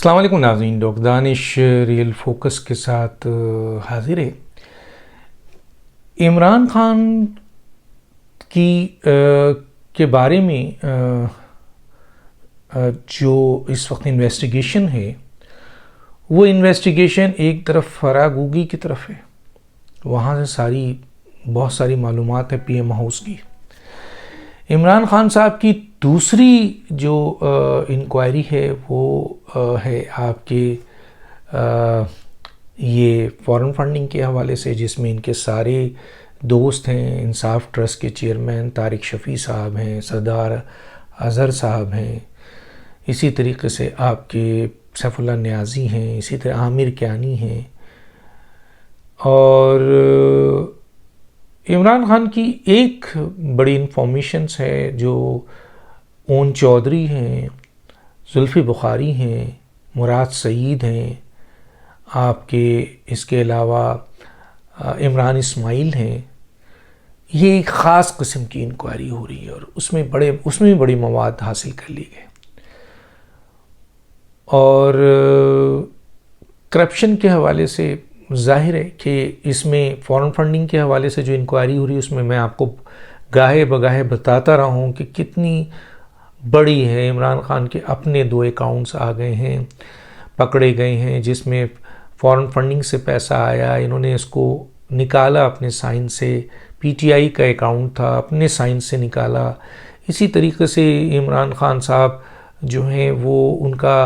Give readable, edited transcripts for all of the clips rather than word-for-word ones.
अस्सलाम वालेकुम नाज़रीन, डॉक्टर दानिश रियल फोकस के साथ हाजिर है। इमरान खान की के बारे में जो इस वक्त इन्वेस्टिगेशन है, वो इन्वेस्टिगेशन एक तरफ फरागूगी की तरफ है। वहाँ से बहुत सारी मालूमात है पीएम हाउस की। इमरान खान साहब की दूसरी जो इंक्वायरी है वो है आपके ये फॉरेन फंडिंग के हवाले से, जिसमें इनके सारे दोस्त हैं। इंसाफ ट्रस्ट के चेयरमैन तारिक शफ़ी साहब हैं, सरदार अज़हर साहब हैं, इसी तरीके से आपके सैफुल्लाह न्याज़ी हैं, इसी तरह आमिर कियानी हैं। और इमरान खान की एक बड़ी इंफॉर्मेशंस है जो ओन चौधरी हैं, जुल्फ़ी बुखारी हैं, मुराद सईद हैं, आपके इसके अलावा इमरान इस्माइल हैं। ये एक ख़ास किस्म की इंक्वायरी हो रही है और उसमें भी बड़ी मवाद हासिल कर ली गए। और करप्शन के हवाले से ज़ाहिर है कि इसमें फ़ॉरेन फंडिंग के हवाले से जो इंक्वायरी हो रही है उसमें मैं आपको गाहे बगाहे बताता रहा हूँ कि कितनी बड़ी है। इमरान खान के अपने 2 अकाउंट्स आ गए हैं, पकड़े गए हैं, जिसमें फ़ॉरेन फंडिंग से पैसा आया, इन्होंने इसको निकाला अपने साइन से। पीटीआई का अकाउंट था, अपने साइन से निकाला। इसी तरीके से इमरान खान साहब जो हैं वो उनका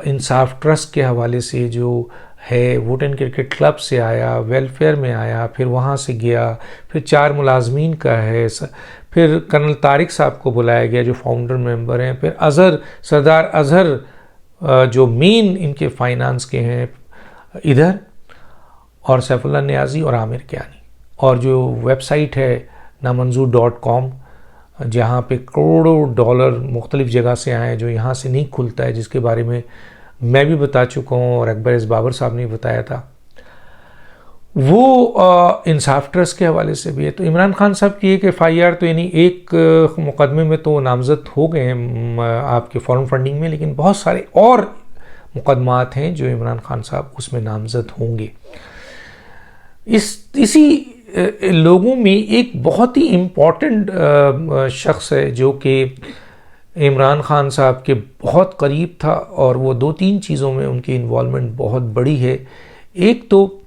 इंसाफ ट्रस्ट के हवाले से जो है, वुडन क्रिकेट क्लब से आया, वेलफेयर में आया, फिर वहाँ से गया, फिर 4 मुलाजमीन का है, फिर कर्नल तारिक साहब को बुलाया गया जो फाउंडर मेंबर हैं, फिर सरदार अज़हर जो मेन इनके फाइनेंस के हैं इधर, और सैफुल्लाह न्याज़ी और आमिर कियानी। और जो वेबसाइट है नामंजूर.com, जहाँ पे करोड़ों डॉलर मुख्तलिफ़ जगह से आए हैं, जो यहाँ से नहीं खुलता है, जिसके बारे में मैं भी बता चुका हूँ और अकबर एस बाबर साहब ने बताया था। वो इंसाफ ट्रस्ट के हवाले से भी है। तो इमरान खान साहब की एक FIR तो यानी एक मुकदमे में तो नामजद हो गए हैं आपके फॉरेन फंडिंग में, लेकिन बहुत सारे और मुकदमात हैं जो इमरान खान साहब उसमें नामजद होंगे। इसी लोगों में एक बहुत ही इम्पॉर्टेंट शख्स है जो कि इमरान खान साहब के बहुत करीब था, और वो 2-3 चीज़ों में उनकी इन्वॉल्वमेंट बहुत बड़ी है। एक तो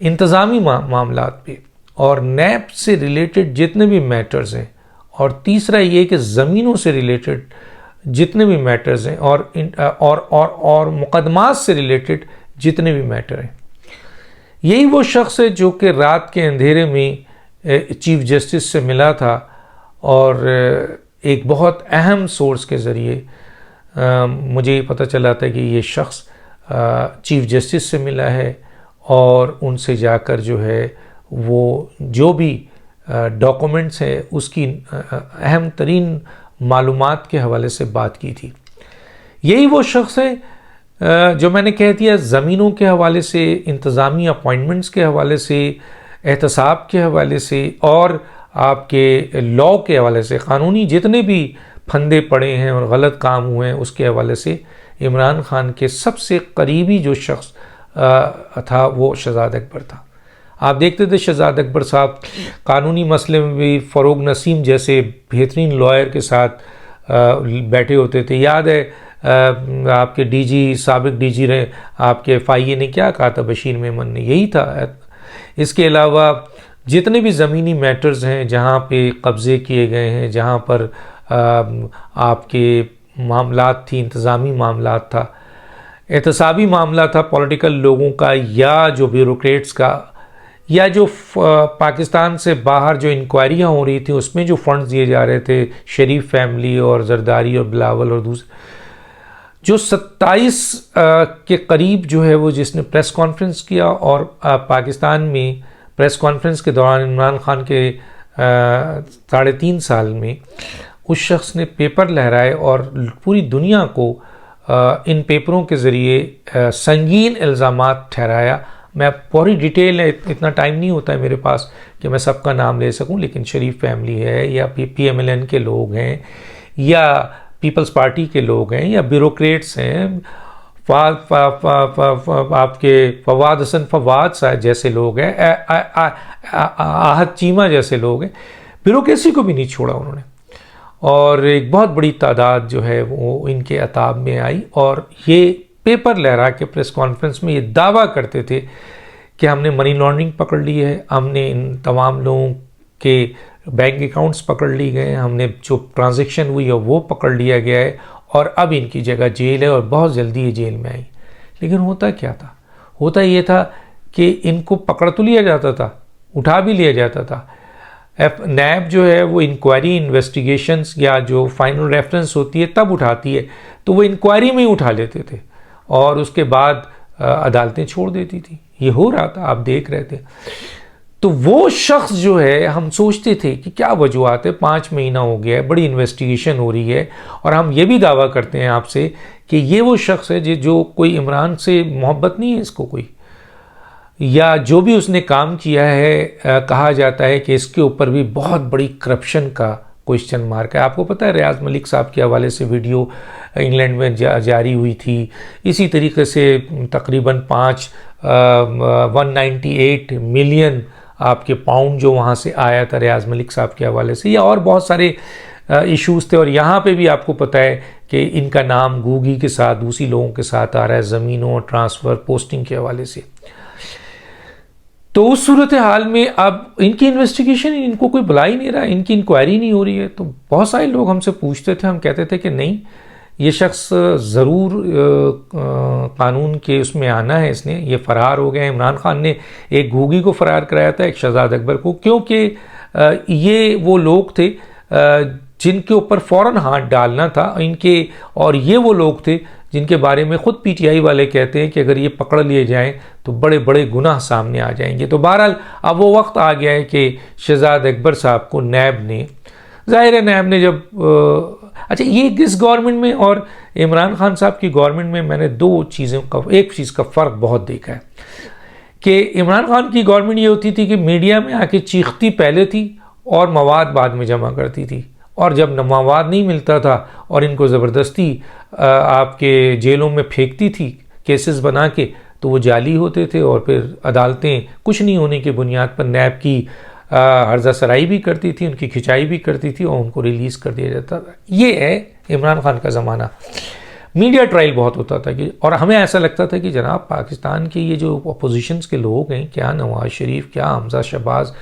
इंतज़ामी मामलात पे और नैब से रिलेटेड जितने भी मैटर्स हैं, और तीसरा ये कि ज़मीनों से रिलेटेड जितने भी मैटर्स हैं, और मुकदमात से रिलेटेड जितने भी मैटर हैं। यही वो शख्स है जो कि रात के अंधेरे में चीफ जस्टिस से मिला था, और एक बहुत अहम सोर्स के ज़रिए मुझे पता चला था कि ये शख्स चीफ जस्टिस से मिला है, और उनसे जाकर जो है वो जो भी डॉक्यूमेंट्स हैं उसकी अहम तरीन मालूमात के हवाले से बात की थी। यही वो शख्स है जो मैंने कह दिया, ज़मीनों के हवाले से, इंतज़ामी अपॉइंटमेंट्स के हवाले से, एहतसाब के हवाले से, और आपके लॉ के हवाले से, क़ानूनी जितने भी फंदे पड़े हैं और गलत काम हुए हैं उसके हवाले से इमरान खान के सबसे करीबी जो शख्स था वो शहजाद अकबर था। आप देखते थे शहजाद अकबर साहब कानूनी मसले में भी फ़रोग नसीम जैसे बेहतरीन लॉयर के साथ बैठे होते थे। याद है आपके DG, साबिक DG रहे आपके FIA ने क्या कहा था, बशीर मेमन ने, यही था। इसके अलावा जितने भी ज़मीनी मैटर्स हैं जहाँ पे कब्ज़े किए गए हैं, जहाँ पर आपके मामलात थी, इंतज़ामी मामलात था, एहतसाबी मामला था पॉलिटिकल लोगों का या जो ब्यूरोक्रेट्स का, या जो पाकिस्तान से बाहर जो इंक्वायरियाँ हो रही थी उसमें जो फंड्स दिए जा रहे थे, शरीफ फैमिली और जरदारी और बिलावल और दूसरे, जो 27 के करीब जो है वो जिसने प्रेस कॉन्फ्रेंस किया, और पाकिस्तान में प्रेस कॉन्फ्रेंस के दौरान इमरान खान के 3.5 साल में उस शख्स ने पेपर लहराए और पूरी दुनिया को इन पेपरों के ज़रिए संगीन इल्ज़ामात ठहराया। मैं पूरी डिटेल है, इतना टाइम नहीं होता है मेरे पास कि मैं सबका नाम ले सकूं, लेकिन शरीफ फैमिली है, या PMLN के लोग हैं, या पीपल्स पार्टी के लोग हैं, या ब्यूरोक्रेट्स हैं, आपके फवाद हसन फवाद साहब जैसे लोग हैं, आहत चीमा जैसे लोग हैं, ब्यूरोक्रेसी को भी नहीं छोड़ा उन्होंने। और एक बहुत बड़ी तादाद जो है वो इनके अताब में आई और ये पेपर लहरा के प्रेस कॉन्फ्रेंस में ये दावा करते थे कि हमने मनी लॉन्ड्रिंग पकड़ ली है, हमने इन तमाम लोगों के बैंक अकाउंट्स पकड़ लिए गए हैं, हमने जो ट्रांजैक्शन हुई है वो पकड़ लिया गया है और अब इनकी जगह जेल है और बहुत जल्दी ये जेल में आई। लेकिन होता क्या था? होता ये था कि इनको पकड़ तो लिया जाता था, उठा भी लिया जाता था। नैब जो है वो इंक्वायरी इन्वेस्टिगेशंस या जो फाइनल रेफरेंस होती है तब उठाती है, तो वो इंक्वायरी में ही उठा लेते थे और उसके बाद अदालतें छोड़ देती थी। ये हो रहा था, आप देख रहे थे। तो वो शख्स जो है, हम सोचते थे कि क्या वजूहत है, 5 महीना हो गया है, बड़ी इन्वेस्टिगेशन हो रही है और हम ये भी दावा करते हैं आपसे कि ये वो शख्स है जो कोई इमरान से मोहब्बत नहीं है इसको कोई, या जो भी उसने काम किया है, कहा जाता है कि इसके ऊपर भी बहुत बड़ी करप्शन का क्वेश्चन मार्क है। आपको पता है रियाज मलिक साहब के हवाले से वीडियो इंग्लैंड में जारी हुई थी, इसी तरीके से तकरीबन 198 मिलियन आपके पाउंड जो वहाँ से आया था रियाज मलिक साहब के हवाले से, या और बहुत सारे इश्यूज़ थे। और यहाँ पे भी आपको पता है कि इनका नाम गूगी के साथ दूसरी लोगों के साथ आ रहा है ज़मीनों, ट्रांसफ़र, पोस्टिंग के हवाले से। तो उस सूरत हाल में अब इनकी इन्वेस्टिगेशन, इनको कोई बुला ही नहीं रहा, इनकी इंक्वायरी नहीं हो रही है। तो बहुत सारे लोग हमसे पूछते थे, हम कहते थे कि नहीं, ये शख्स ज़रूर कानून के उसमें आना है, इसने ये फ़रार हो गया। इमरान खान ने एक घूगी को फ़रार कराया था, एक शहजाद अकबर को, क्योंकि ये वो लोग थे जिनके ऊपर फ़ौरन हाथ डालना था इनके, और ये वो लोग थे जिनके बारे में ख़ुद पीटीआई वाले कहते हैं कि अगर ये पकड़ लिए जाएं तो बड़े बड़े गुनाह सामने आ जाएंगे। तो बहरहाल अब वो वक्त आ गया है कि शहजाद अकबर साहब को नैब ने, ज़ाहिर है नैब ने जब अच्छा, ये इस गवर्नमेंट में और इमरान खान साहब की गवर्नमेंट में मैंने दो चीज़ों का, एक चीज़ का फ़र्क बहुत देखा है कि इमरान खान की गवर्नमेंट ये होती थी कि मीडिया में आके चीखती पहले थी और मवाद बाद में जमा करती थी, और जब मवाद नहीं मिलता था और इनको ज़बरदस्ती आपके जेलों में फेंकती थी केसेस बना के, तो वो जाली होते थे और फिर अदालतें कुछ नहीं होने की बुनियाद पर नैब की हर्जा सराई भी करती थी, उनकी खिंचाई भी करती थी और उनको रिलीज़ कर दिया जाता था। ये है इमरान खान का ज़माना। मीडिया ट्रायल बहुत होता था कि, और हमें ऐसा लगता था कि जनाब पाकिस्तान के ये जो अपोजिशंस के लोग हैं, क्या नवाज शरीफ, क्या हमजा शहबाज,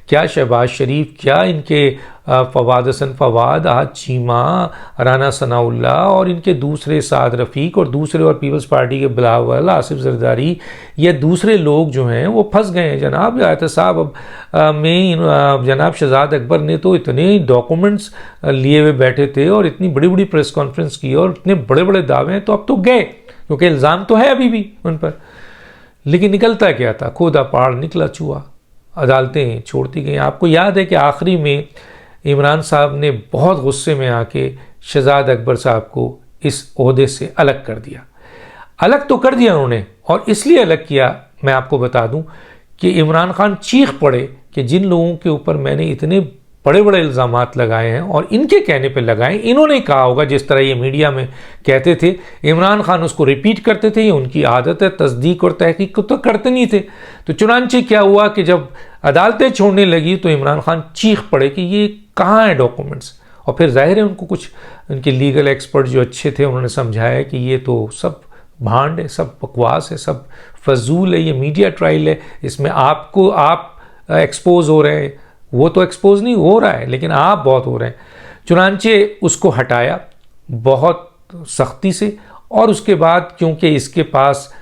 क्या शहबाज शरीफ, क्या इनके फवाद हसन फवाद, आज चीमा, राना सनाउल्ला और इनके दूसरे साद रफ़ीक और दूसरे और पीपल्स पार्टी के बिलावल, आसिफ जरदारी, ये दूसरे लोग जो हैं वो फंस गए हैं जनाब। एहतसाब में जनाब शहजाद अकबर ने तो इतने डॉक्यूमेंट्स लिए हुए बैठे थे और इतनी बड़ी बड़ी प्रेस कॉन्फ्रेंस की और इतने बड़े बड़े दावे हैं, तो अब तो गए, क्योंकि इल्ज़ाम तो है अभी भी उन पर। लेकिन निकलता क्या था? खुदा पहाड़ निकला चूहा, अदालतें छोड़ती गई। आपको याद है कि आखिरी में इमरान साहब ने बहुत गुस्से में आके शहजाद अकबर साहब को इस ओहदे से अलग कर दिया। अलग तो कर दिया उन्होंने, और इसलिए अलग किया, मैं आपको बता दूं कि इमरान खान चीख पड़े कि जिन लोगों के ऊपर मैंने इतने बड़े बड़े इल्ज़ामात लगाए हैं और इनके कहने पे लगाए, इन्होंने कहा होगा जिस तरह ये मीडिया में कहते थे, इमरान खान उसको रिपीट करते थे, ये उनकी आदत है, तस्दीक और तहकीक तो करते नहीं थे। तो चुनांचे क्या हुआ कि जब अदालतें छोड़ने लगी तो इमरान खान चीख पड़े कि ये कहाँ है डॉक्यूमेंट्स। और फिर जाहिर है उनको कुछ उनके लीगल एक्सपर्ट जो अच्छे थे उन्होंने समझाया कि ये तो सब भांड है, सब बकवास है, सब फजूल है, ये मीडिया ट्रायल है, इसमें आप एक्सपोज हो रहे हैं, वो तो एक्सपोज नहीं हो रहा है लेकिन आप बहुत हो रहे हैं। चुनांचे उसको हटाया बहुत सख्ती से, और उसके बाद क्योंकि इसके पास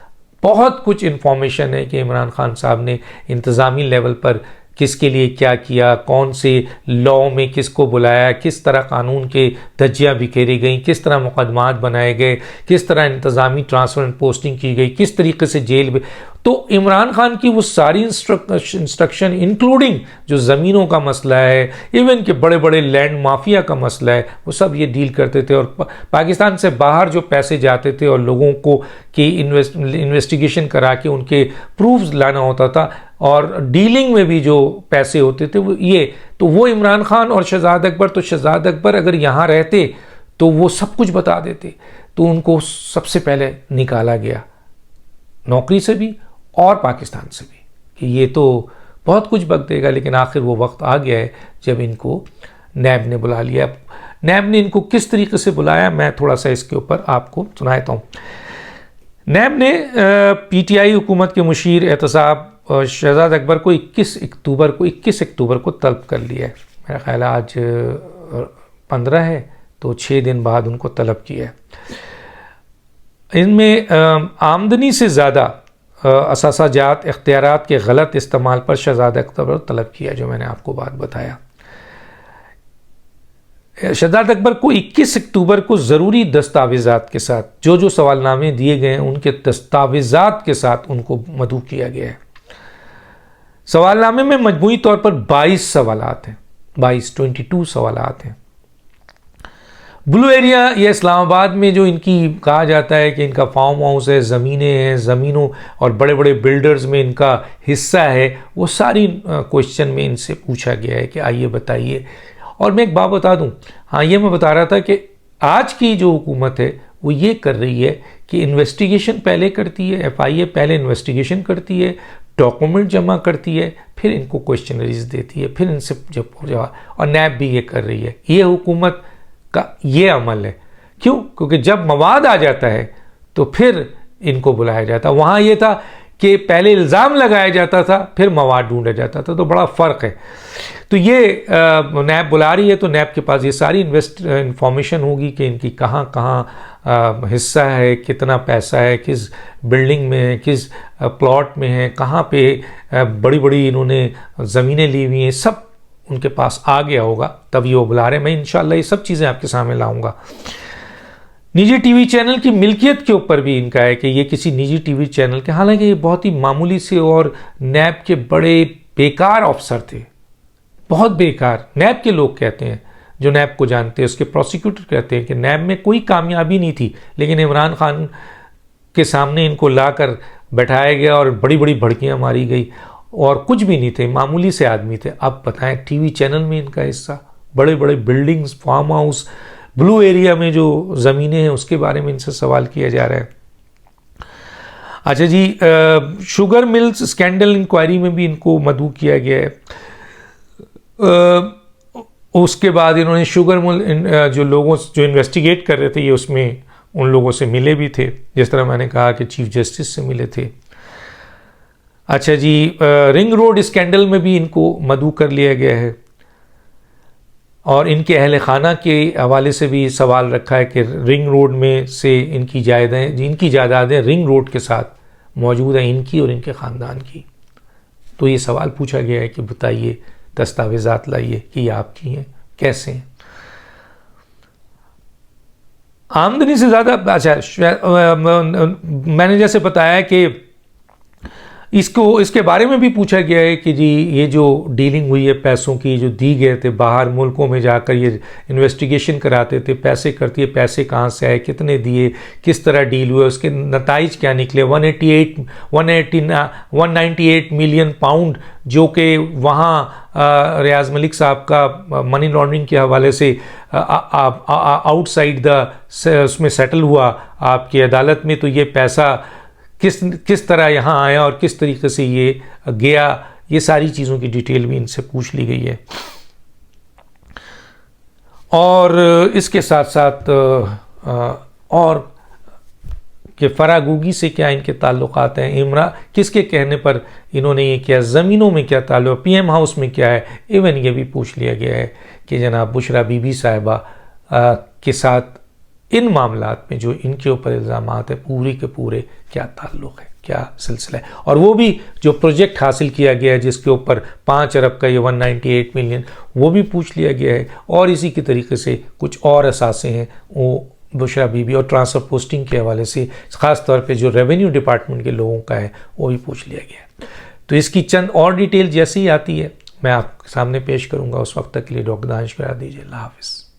बहुत कुछ इन्फॉर्मेशन है कि इमरान खान साहब ने इंतज़ामी लेवल पर किसके लिए क्या किया, कौन से लॉ में किसको बुलाया, किस तरह कानून के धज्जियाँ बिखेरी गई, किस तरह मुकदमात बनाए गए, किस तरह इंतज़ामी ट्रांसफ़र एंड पोस्टिंग की गई, किस तरीके से जेल में। तो इमरान खान की वो सारी इंस्ट्रक्शन इंक्लूडिंग जो ज़मीनों का मसला है, इवन के बड़े बड़े लैंड माफिया का मसला है, वो सब ये डील करते थे। और पाकिस्तान से बाहर जो पैसे जाते थे और लोगों को की इन्वेस्टिगेशन करा के उनके प्रूफ्स लाना होता था, और डीलिंग में भी जो पैसे होते थे वो ये, तो वो इमरान खान और शहजाद अकबर, तो शहजाद अकबर अगर यहाँ रहते तो वो सब कुछ बता देते। तो उनको सबसे पहले निकाला गया नौकरी से भी और पाकिस्तान से भी कि ये तो बहुत कुछ वक्त देगा, लेकिन आखिर वो वक्त आ गया है जब इनको नैब ने बुला लिया। नैब ने इनको किस तरीके से बुलाया, मैं थोड़ा सा इसके ऊपर आपको सुनाता हूँ। नैब ने पीटीआई हुकूमत के मुशीर एहतसाब शहजाद अकबर को 21 अक्टूबर को तलब कर लिया है। मेरा ख्याल आज 15 है, तो 6 दिन बाद उनको तलब किया है। इनमें आमदनी से ज़्यादा असासाजात इख्तियारात के गलत इस्तेमाल पर शहजाद अकबर तलब किया, जो मैंने आपको बात बताया। शहजाद अकबर को 21 अक्टूबर को ज़रूरी दस्तावेज़ात के साथ जो सवालनामे दिए गए हैं उनके दस्तावेज़ात के साथ उनको मदऊ किया गया है। सवालनामे में मजमूई तौर पर 22 सवालात हैं, 22 सवालात हैं। ब्लू एरिया या इस्लामाबाद में जो इनकी कहा जाता है कि इनका फार्म हाउस है, ज़मीनें हैं, ज़मीनों और बड़े बड़े बिल्डर्स में इनका हिस्सा है, वो सारी क्वेश्चन में इनसे पूछा गया है कि आइए बताइए। और मैं एक बात बता दूं, हाँ ये मैं बता रहा था कि आज की जो हुकूमत है वो ये कर रही है कि इन्वेस्टिगेशन पहले करती है, एफआईए पहले इन्वेस्टिगेशन करती है, डॉक्यूमेंट जमा करती है, फिर इनको क्वेश्चनरीज देती है, फिर इनसे जवाब, और नैब भी ये कर रही है। ये हुकूमत का ये अमल है। क्यों? क्योंकि जब मवाद आ जाता है तो फिर इनको बुलाया जाता। वहाँ ये था कि पहले इल्ज़ाम लगाया जाता था, फिर मवाद ढूंढा जाता था, तो बड़ा फ़र्क है। तो ये नैब बुला रही है, तो नैब के पास ये सारी इंफॉर्मेशन होगी कि इनकी कहाँ कहाँ हिस्सा है, कितना पैसा है, किस बिल्डिंग में है, किस प्लॉट में है, कहाँ पे बड़ी बड़ी इन्होंने ज़मीनें ली हुई हैं, सब उनके पास आ गया होगा, तभी वो बुला रहे हैं। मैं इंशाल्लाह ये सब चीज़ें आपके सामने लाऊंगा। निजी टीवी चैनल की मिल्कियत के ऊपर भी इनका है कि ये किसी निजी टीवी चैनल के, हालांकि ये बहुत ही मामूली से और नैब के बड़े बेकार अफसर थे, बहुत बेकार। नैब के लोग कहते हैं, जो नैब को जानते हैं, उसके प्रोसिक्यूटर कहते हैं कि नैब में कोई कामयाबी नहीं थी, लेकिन इमरान खान के सामने इनको लाकर बैठाया गया और बड़ी बड़ी भड़कियाँ मारी गई और कुछ भी नहीं थे, मामूली से आदमी थे। अब बताएं, टीवी चैनल में इनका हिस्सा, बड़े बड़े buildings, farm house, blue area में जो ज़मीनें हैं उसके बारे में इनसे सवाल किया जा रहा है। अच्छा जी, शुगर मिल्स स्कैंडल इंक्वायरी में भी इनको मदऊ किया गया है। उसके बाद इन्होंने शुगर मिल जो लोगों जो इन्वेस्टिगेट कर रहे थे, ये उसमें उन लोगों से मिले भी थे, जिस तरह मैंने कहा कि चीफ जस्टिस से मिले थे। अच्छा जी, रिंग रोड स्कैंडल में भी इनको मदऊ कर लिया गया है और इनके अहल खाना के हवाले से भी सवाल रखा है कि रिंग रोड में से इनकी जायदादें रिंग रोड के साथ मौजूद हैं, इनकी और इनके ख़ानदान की। तो ये सवाल पूछा गया है कि बताइए, दस्तावेज़ात लाइए कि ये आपकी हैं, कैसे हैं। आमदनी से ज़्यादा, अच्छा मैंने जैसे बताया कि इसके बारे में भी पूछा गया है कि जी ये जो डीलिंग हुई है पैसों की, जो दी गए थे बाहर मुल्कों में जाकर ये इन्वेस्टिगेशन कराते थे, पैसे करती है, पैसे कहाँ से आए, कितने दिए, किस तरह डील हुए, उसके नताइज क्या निकले। 198 मिलियन पाउंड जो कि वहाँ रियाज मलिक साहब का मनी लॉन्ड्रिंग के हवाले से आउटसाइड द उसमें सेटल हुआ आपकी अदालत में, तो ये पैसा किस तरह यहाँ आया और किस तरीके से ये गया, ये सारी चीज़ों की डिटेल भी इनसे पूछ ली गई है। और इसके साथ साथ और कि फरागूगी से क्या इनके ताल्लुकात हैं, इमरान किसके कहने पर इन्होंने ये किया, ज़मीनों में क्या ताल्लुक, पीएम हाउस में क्या है। इवन ये भी पूछ लिया गया है कि जनाब बुशरा बीबी साहिबा के साथ इन मामलात में जो इनके ऊपर इल्ज़ामात है पूरे के पूरे क्या ताल्लुक़ है, क्या सिलसिला है। और वो भी जो प्रोजेक्ट हासिल किया गया है जिसके ऊपर 5 अरब का ये 198 मिलियन, वो भी पूछ लिया गया है। और इसी के तरीके से कुछ और असासे हैं वो बुशरा बीबी और ट्रांसफ़र पोस्टिंग के हवाले से ख़ास तौर पे जो रेवेन्यू डिपार्टमेंट के लोगों का है वो भी पूछ लिया गया है। तो इसकी चंद और डिटेल जैसे ही आती है मैं आपके सामने पेश करूँगा। उस वक्त तक के लिए डॉक्टर दानिश करा दीजिए। अल्लाह हाफ़िज़।